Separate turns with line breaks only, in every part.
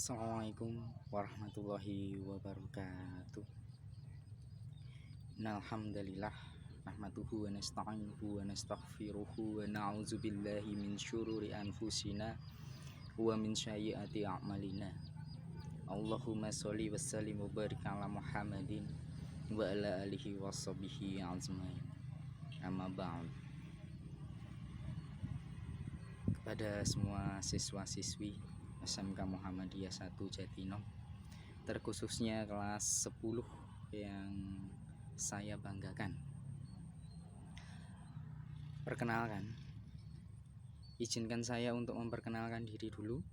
Assalamualaikum warahmatullahi wabarakatuh. Alhamdulillah nahmaduhu wa nasta'inuhu wa nastaghfiruhu wa na'udzu billahi min syururi anfusina wa min sayyiati a'malina. Allahumma sholli wa sallim wa barik ala Muhammadin wa ala alihi wa sahbihi ajmain. Amma ba'd. Kepada semua siswa-siswi SMK Muhammadiyah 1 Jatinom, terkhususnya kelas 10 yang saya banggakan. Perkenalkan, izinkan saya untuk memperkenalkan diri dulu.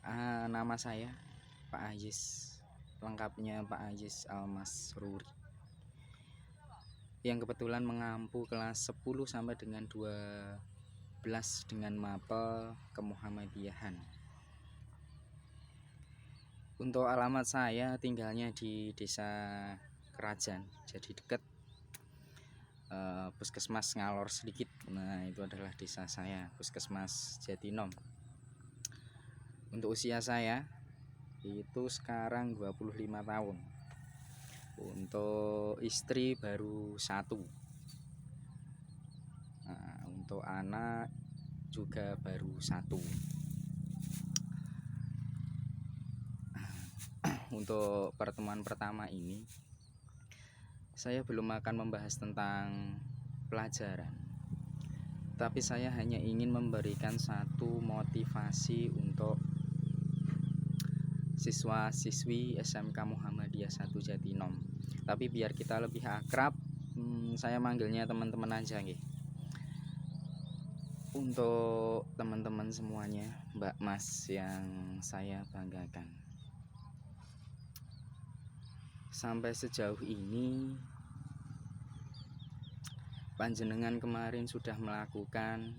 Nama saya Pak Ajis, lengkapnya Pak Ajis Al-Masruri, yang kebetulan mengampu kelas 10 sampai dengan 12 dengan mapel kemuhammadiyahan. Untuk alamat saya tinggalnya di Desa Kerajaan, jadi dekat Puskesmas Ngalor sedikit. Nah, itu adalah desa saya, Puskesmas Jatinom. Untuk usia saya itu sekarang 25 tahun. Untuk istri baru 1. Nah, untuk anak juga baru 1. Untuk pertemuan pertama ini saya belum akan membahas tentang pelajaran, tapi saya hanya ingin memberikan satu motivasi untuk siswa-siswi SMK Muhammadiyah 1 Jatinom. Tapi biar kita lebih akrab, saya manggilnya teman-teman aja nggih. Untuk teman-teman semuanya, Mbak Mas yang saya banggakan, sampai sejauh ini panjenengan kemarin sudah melakukan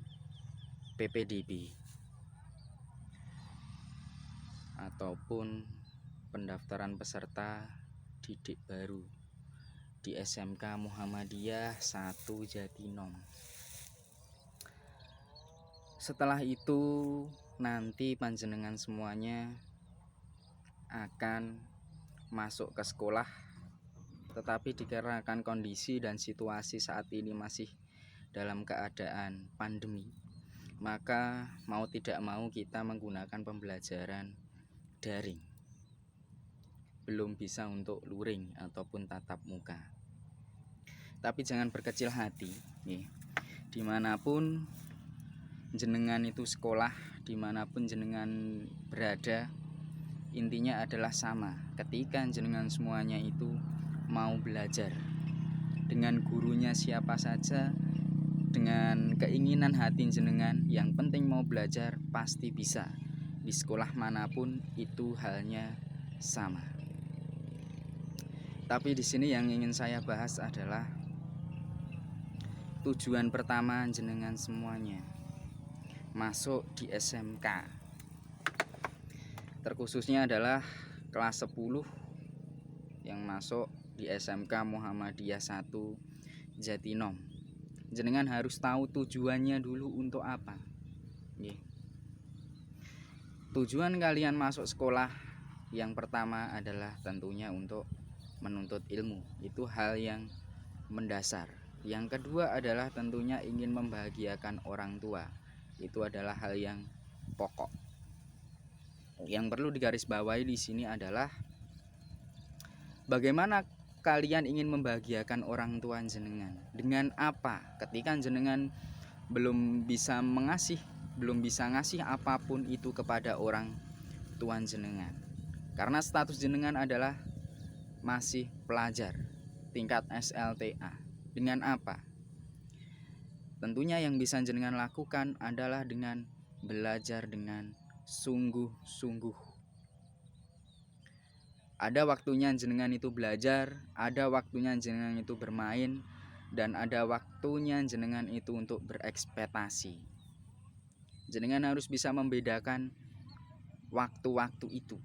PPDB ataupun pendaftaran peserta didik baru di SMK Muhammadiyah 1 Jatinom. Setelah itu nanti panjenengan semuanya akan masuk ke sekolah, tetapi dikarenakan kondisi dan situasi saat ini masih dalam keadaan pandemi, maka mau tidak mau kita menggunakan pembelajaran daring, belum bisa untuk luring ataupun tatap muka. Tapi jangan berkecil hati nih, dimanapun jenengan itu sekolah, dimanapun jenengan berada, intinya adalah sama. Ketika jenengan semuanya itu mau belajar, dengan gurunya siapa saja, dengan keinginan hati jenengan, yang penting mau belajar, pasti bisa. Di sekolah manapun itu halnya sama. Tapi di sini yang ingin saya bahas adalah tujuan pertama jenengan semuanya masuk di SMK, terkhususnya adalah kelas 10 yang masuk di SMK Muhammadiyah 1 Jatinom. Jenengan harus tahu tujuannya dulu untuk apa. Tujuan kalian masuk sekolah yang pertama adalah tentunya untuk menuntut ilmu, itu hal yang mendasar. Yang kedua adalah tentunya ingin membahagiakan orang tua, itu adalah hal yang pokok. Yang perlu digarisbawahi di sini adalah bagaimana kalian ingin membahagiakan orang tua jenengan. Dengan apa? Ketika jenengan belum bisa ngasih apapun itu kepada orang tua jenengan. Karena status jenengan adalah masih pelajar tingkat SLTA. Dengan apa? Tentunya yang bisa jenengan lakukan adalah dengan belajar dengan sungguh-sungguh. Ada waktunya jenengan itu belajar, ada waktunya jenengan itu bermain, dan ada waktunya jenengan itu untuk berekspektasi. Jenengan harus bisa membedakan waktu-waktu itu,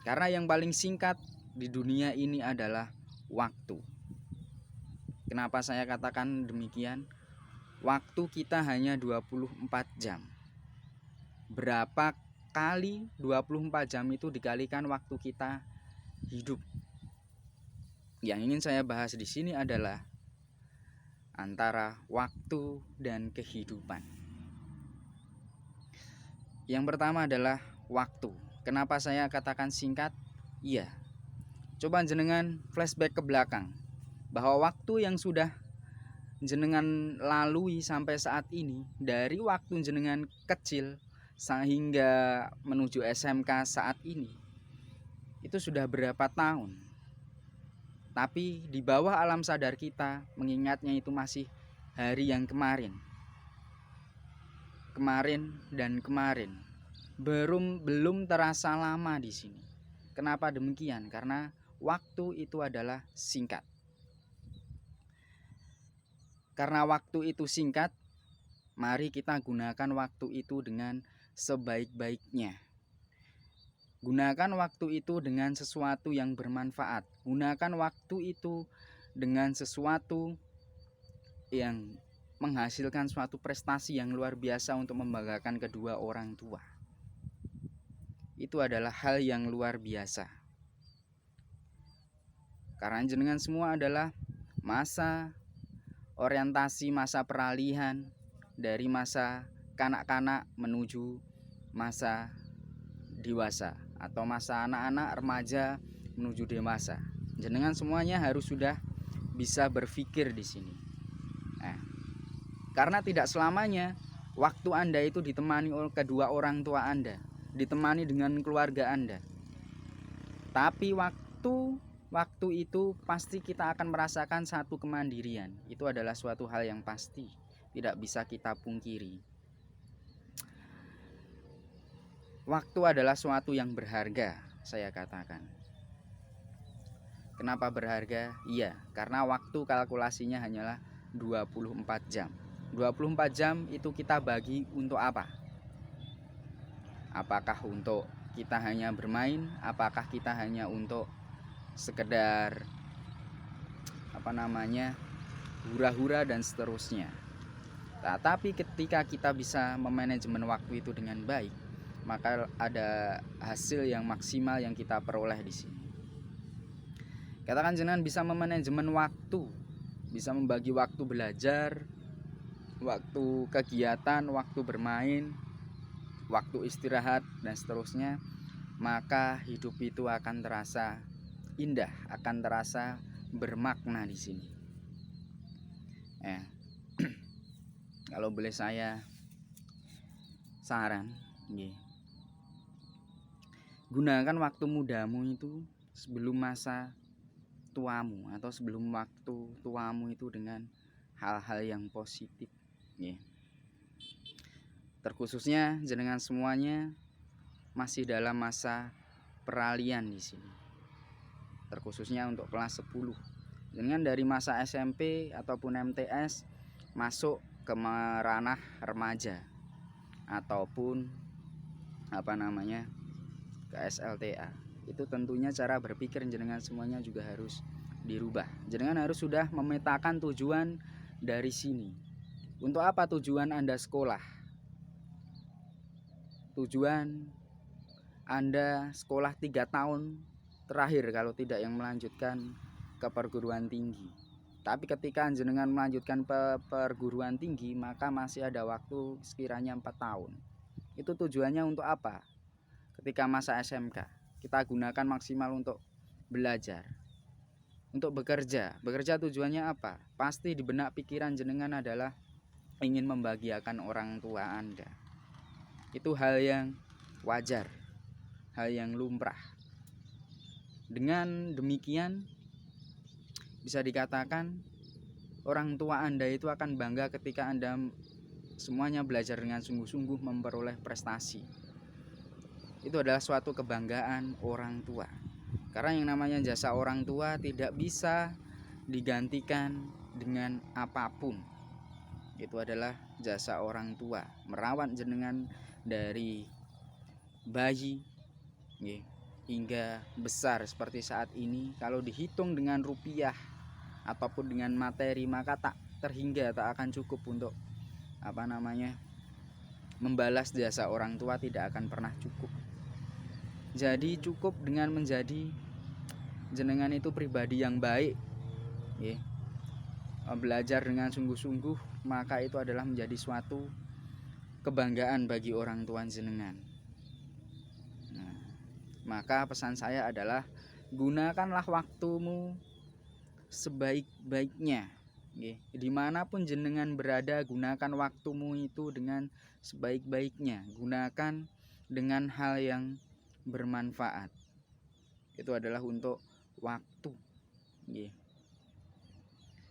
karena yang paling singkat di dunia ini adalah waktu. Kenapa saya katakan demikian? Waktu kita hanya 24 jam. Berapa kali 24 jam itu dikalikan waktu kita hidup. Yang ingin saya bahas di sini adalah antara waktu dan kehidupan. Yang pertama adalah waktu. Kenapa saya katakan singkat? Iya. Coba jenengan flashback ke belakang, bahwa waktu yang sudah jenengan lalui sampai saat ini, dari waktu jenengan kecil sehingga menuju SMK saat ini, itu sudah berapa tahun? Tapi di bawah alam sadar kita mengingatnya itu masih hari yang kemarin. Kemarin dan kemarin. Belum terasa lama di sini. Kenapa demikian? Karena waktu itu adalah singkat. Karena waktu itu singkat, mari kita gunakan waktu itu dengan sebaik-baiknya. Gunakan waktu itu dengan sesuatu yang bermanfaat. Gunakan waktu itu dengan sesuatu yang menghasilkan suatu prestasi yang luar biasa untuk membanggakan kedua orang tua. Itu adalah hal yang luar biasa. Karena jenengan semua adalah masa orientasi, masa peralihan dari masa kanak-kanak menuju masa dewasa, atau masa anak-anak remaja menuju dewasa. Jenengan semuanya harus sudah bisa berpikir di sini. Karena tidak selamanya waktu Anda itu ditemani oleh kedua orang tua Anda, ditemani dengan keluarga Anda. Tapi waktu itu pasti kita akan merasakan satu kemandirian. Itu adalah suatu hal yang pasti, tidak bisa kita pungkiri. Waktu adalah suatu yang berharga, saya katakan. Kenapa berharga? Iya, karena waktu kalkulasinya hanyalah 24 jam. 24 jam itu kita bagi untuk apa? Apakah untuk kita hanya bermain? Apakah kita hanya untuk sekedar hura-hura dan seterusnya? Nah, tapi ketika kita bisa memanajemen waktu itu dengan baik, maka ada hasil yang maksimal yang kita peroleh di sini. Katakan jenengan bisa memanajemen waktu, bisa membagi waktu belajar, waktu kegiatan, waktu bermain, waktu istirahat dan seterusnya, maka hidup itu akan terasa indah, akan terasa bermakna di sini. Kalau boleh saya saran, gunakan waktu mudamu itu sebelum masa tuamu, atau sebelum waktu tuamu itu dengan hal-hal yang positif. Terkhususnya jenengan semuanya masih dalam masa peralihan di sini. Terkhususnya untuk kelas 10. Jenengan dari masa SMP ataupun MTS masuk ke ranah remaja ataupun ke SLTA. Itu tentunya cara berpikir jenengan semuanya juga harus dirubah. Jenengan harus sudah memetakan tujuan dari sini. Untuk apa tujuan Anda sekolah? Tujuan Anda sekolah 3 tahun terakhir kalau tidak yang melanjutkan ke perguruan tinggi. Tapi ketika jenengan melanjutkan perguruan tinggi, maka masih ada waktu sekiranya 4 tahun. Itu tujuannya untuk apa? Ketika masa SMK, kita gunakan maksimal untuk belajar, untuk bekerja. Bekerja tujuannya apa? Pasti di benak pikiran jenengan adalah ingin membahagiakan orang tua Anda. Itu hal yang wajar, hal yang lumrah. Dengan demikian bisa dikatakan orang tua Anda itu akan bangga ketika Anda semuanya belajar dengan sungguh-sungguh memperoleh prestasi. Itu adalah suatu kebanggaan orang tua. Karena yang namanya jasa orang tua tidak bisa digantikan dengan apapun. Itu adalah jasa orang tua, merawat jenengan dari bayi hingga besar seperti saat ini. Kalau dihitung dengan rupiah ataupun dengan materi, maka tak terhingga, tak akan cukup untuk membalas jasa orang tua tidak akan pernah cukup. Jadi cukup dengan menjadi jenengan itu pribadi yang baik, ya. Belajar dengan sungguh-sungguh, maka itu adalah menjadi suatu kebanggaan bagi orang tua jenengan. Nah, maka pesan saya adalah gunakanlah waktumu sebaik-baiknya. Dimanapun jenengan berada, gunakan waktumu itu dengan sebaik-baiknya. Gunakan dengan hal yang bermanfaat. Itu adalah untuk waktu.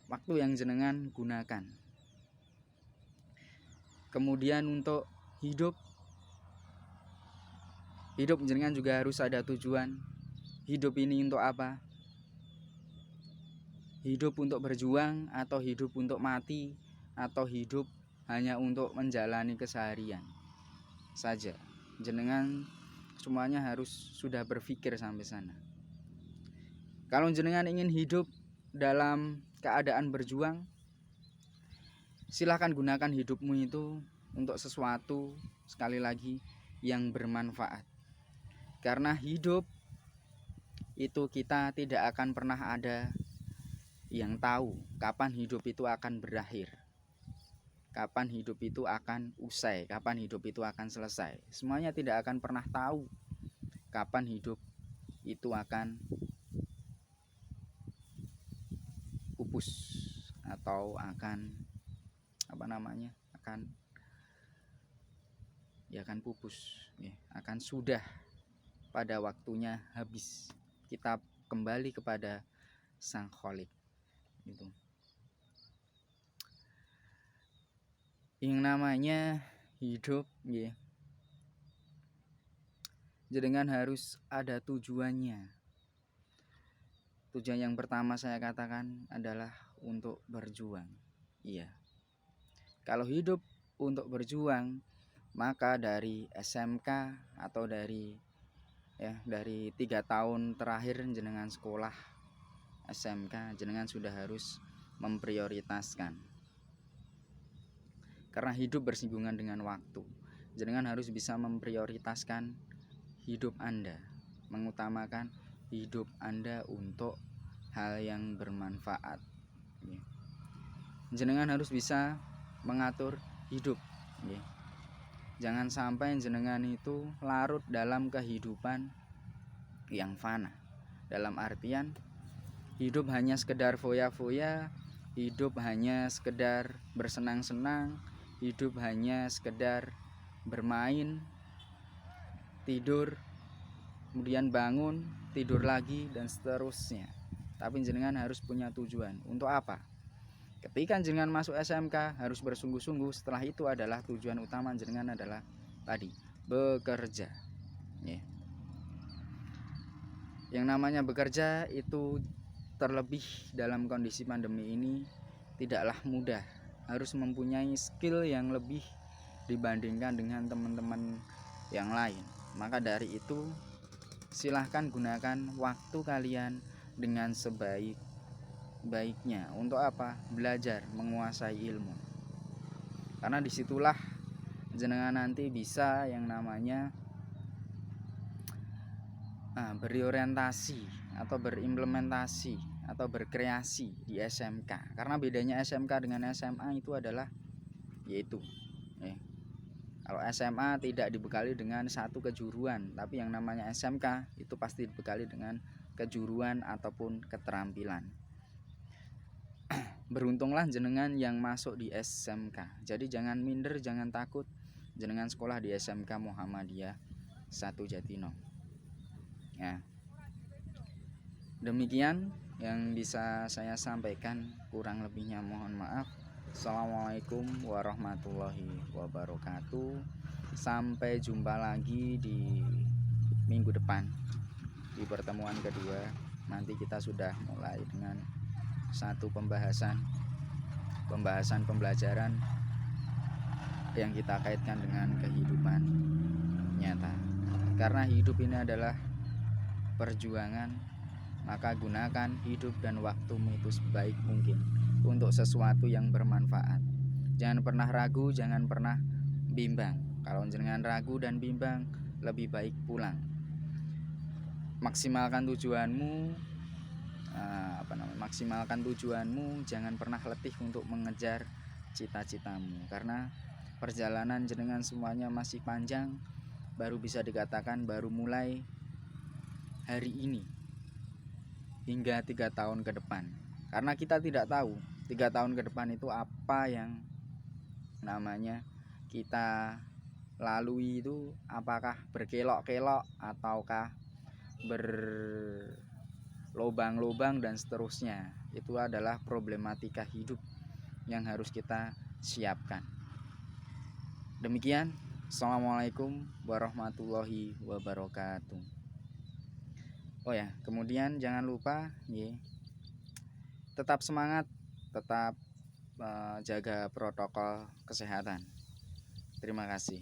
Waktu yang jenengan gunakan. Kemudian untuk hidup jenengan juga harus ada tujuan. Hidup ini untuk apa? Hidup untuk berjuang, atau hidup untuk mati, atau hidup hanya untuk menjalani keseharian saja. Jenengan semuanya harus sudah berpikir sampai sana. Kalau jenengan ingin hidup dalam keadaan berjuang, silahkan gunakan hidupmu itu untuk sesuatu, sekali lagi, yang bermanfaat. Karena hidup itu kita tidak akan pernah ada yang tahu kapan hidup itu akan berakhir, kapan hidup itu akan usai, kapan hidup itu akan selesai. Semuanya tidak akan pernah tahu kapan hidup itu akan pupus atau akan akan pupus, ya, akan sudah pada waktunya habis. Kita kembali kepada Sang Khalik. Itu yang namanya hidup, ya. Jenengan harus ada tujuannya. Tujuan yang pertama saya katakan adalah untuk berjuang. Iya. Kalau hidup untuk berjuang, maka dari SMK atau dari 3 tahun terakhir jenengan sekolah SMK, jenengan sudah harus memprioritaskan. Karena hidup bersinggungan dengan waktu. Jenengan harus bisa memprioritaskan hidup Anda, mengutamakan hidup Anda untuk hal yang bermanfaat. Jenengan harus bisa mengatur hidup. Jangan sampai jenengan itu larut dalam kehidupan yang fana. Dalam artian hidup hanya sekedar foya-foya, hidup hanya sekedar bersenang-senang, hidup hanya sekedar bermain, tidur, kemudian bangun, tidur lagi, dan seterusnya. Tapi jenengan harus punya tujuan. Untuk apa? Ketika jenengan masuk SMK harus bersungguh-sungguh. Setelah itu adalah tujuan utama jenengan adalah tadi bekerja. Yang namanya bekerja itu terlebih dalam kondisi pandemi ini tidaklah mudah. Harus mempunyai skill yang lebih dibandingkan dengan teman-teman yang lain. Maka dari itu silahkan gunakan waktu kalian dengan sebaik-baiknya. Untuk apa? Belajar, menguasai ilmu. Karena disitulah jenengan nanti bisa yang namanya berorientasi atau berimplementasi atau berkreasi di SMK. Karena bedanya SMK dengan SMA itu adalah kalau SMA tidak dibekali dengan satu kejuruan, tapi yang namanya SMK itu pasti dibekali dengan kejuruan ataupun keterampilan. Beruntunglah jenengan yang masuk di SMK. Jadi jangan minder, jangan takut. Jenengan sekolah di SMK Muhammadiyah 1 Jatinong. Ya. Demikian yang bisa saya sampaikan, kurang lebihnya mohon maaf. Assalamualaikum warahmatullahi wabarakatuh. Sampai jumpa lagi di minggu depan di pertemuan kedua. Nanti kita sudah mulai dengan satu pembelajaran yang kita kaitkan dengan kehidupan nyata. Karena hidup ini adalah perjuangan, maka gunakan hidup dan waktumu itu sebaik mungkin untuk sesuatu yang bermanfaat. Jangan pernah ragu, jangan pernah bimbang. Kalau jenengan ragu dan bimbang, lebih baik pulang. Maksimalkan tujuanmu, maksimalkan tujuanmu, jangan pernah letih untuk mengejar cita-citamu, karena perjalanan jenengan semuanya masih panjang. Baru bisa dikatakan baru mulai hari ini hingga 3 tahun ke depan, karena kita tidak tahu 3 tahun ke depan itu apa yang namanya kita lalui itu, apakah berkelok-kelok ataukah berlobang-lobang dan seterusnya. Itu adalah problematika hidup yang harus kita siapkan. Demikian, assalamualaikum warahmatullahi wabarakatuh. Oh ya, kemudian jangan lupa tetap semangat, tetap jaga protokol kesehatan. Terima kasih.